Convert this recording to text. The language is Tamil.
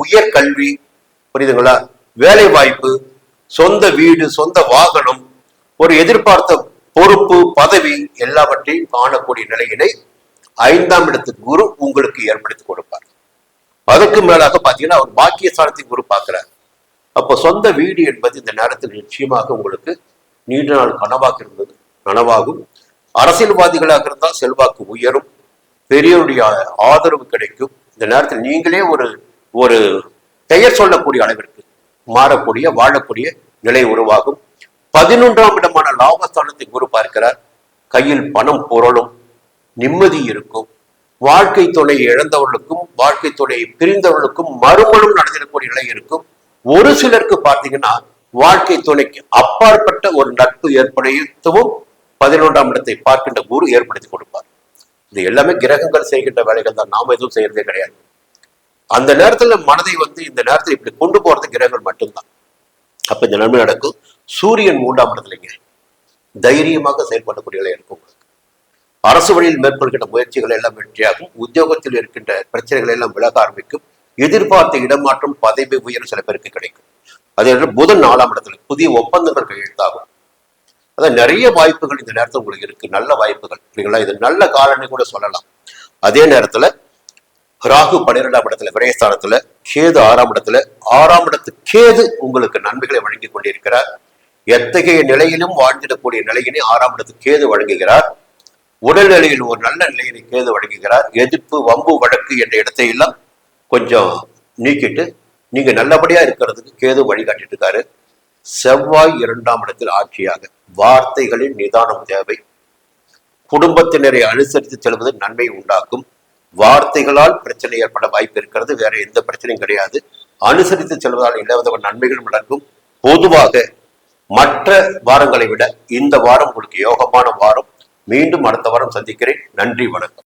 உயர் கல்வி, புரியுதுங்களா, வேலை வாய்ப்பு, சொந்த வீடு, சொந்த வாகனம், ஒரு எதிர்பார்த்த பொறுப்பு, பதவி எல்லாவற்றையும் காணக்கூடிய நிலையினை 5ஆம் இடத்துக்கு குரு உங்களுக்கு ஏற்படுத்தி கொடுப்பார். அதுக்கு மேலாக பாத்தீங்கன்னா அவர் பாக்கியஸ்தானத்தை குரு பார்க்கிறார். அப்போ சொந்த வீடு என்பது இந்த நேரத்தில் நிச்சயமாக உங்களுக்கு நீண்ட நாள் கனவாக இருந்தது நனவாகும். அரசியல்வாதிகளாக இருந்தால் செல்வாக்கு உயரும், பெரியவருடைய ஆதரவு கிடைக்கும். இந்த நேரத்தில் நீங்களே ஒரு பெயர் சொல்லக்கூடிய அளவிற்கு மாறக்கூடிய வாழக்கூடிய நிலை உருவாகும். 11ஆம் இடமான லாபஸ்தானத்தை குரு பார்க்கிறார். கையில் பணம் பொருளும் நிம்மதி இருக்கும். வாழ்க்கை துணை இழந்தவர்களுக்கும் வாழ்க்கை துணையை பிரிந்தவர்களுக்கும் மறுமணம் நடந்திடக்கூடிய நிலை இருக்கும். ஒரு சிலருக்கு பார்த்தீங்கன்னா வாழ்க்கை துணைக்கு அப்பாற்பட்ட ஒரு நட்பு ஏற்படுத்தவும் 11ஆம் இடத்தை பார்க்கின்ற குரு ஏற்படுத்தி கொடுப்பார். இது எல்லாமே கிரகங்கள் செய்கின்ற வேலைகள் தான், நாம எதுவும் செய்யறதே கிடையாது. அந்த நேரத்துல மனதை இந்த நேரத்தில் இப்படி கொண்டு போறது கிரகங்கள் மட்டும்தான். அப்ப இந்த நன்மை நடக்கும். சூரியன் 3ஆம் இடத்துலங்க தைரியமாக செயல்படக்கூடிய நிலை இருக்கும். அரசு வழியில் மேற்கொள்கின்ற முயற்சிகள் எல்லாம் வெற்றியாகும். உத்தியோகத்தில் இருக்கின்ற பிரச்சனைகள் எல்லாம் விலக ஆரம்பிக்கும். எதிர்பார்த்த இடமாற்றம், பதவி உயர்வு சில பேருக்கு கிடைக்கும். அதே புதன் 4ஆம் இடத்துல புதிய ஒப்பந்தங்கள் கையெழுத்தாகும். அதான் நிறைய வாய்ப்புகள் இந்த நேரத்தில் உங்களுக்கு இருக்கு, நல்ல வாய்ப்புகள் இல்லைங்களா. இது நல்ல காலன்னு கூட சொல்லலாம். அதே நேரத்துல ராகு 12ஆம் இடத்துல விரயஸ்தானத்துல, கேது 6ஆம் இடத்துல. 6ஆம் இடத்து கேது உங்களுக்கு நன்மைகளை வழங்கி கொண்டிருக்கிறார். எத்தகைய நிலையிலும் வாழ்ந்திடக்கூடிய நிலையினை 6ஆம் இடத்து கேது வழங்குகிறார். உடல்நிலையில் ஒரு நல்ல நிலையினை கேது வழங்குகிறார். எதிர்ப்பு, வம்பு, வழக்கு என்ற இடத்தை எல்லாம் கொஞ்சம் நீக்கிட்டு நீங்க நல்லபடியா இருக்கிறதுக்கு கேது வழிகாட்டிட்டு இருக்காரு. செவ்வாய் 2ஆம் இடத்தில் ஆட்சியாக. வார்த்தைகளின் நிதானம் தேவை. குடும்பத்தினரை அனுசரித்து செல்வது நன்மை உண்டாக்கும். வார்த்தைகளால் பிரச்சனை ஏற்பட வாய்ப்பு இருக்கிறது, வேற எந்த பிரச்சனையும் கிடையாது. அனுசரித்து செல்வதால் எல்லாவித நன்மைகளும் நடக்கும். பொதுவாக மற்ற வாரங்களை விட இந்த வாரம் உங்களுக்கு யோகமான வாரம். மீண்டும் அடுத்த வாரம் சந்திக்கிறேன். நன்றி, வணக்கம்.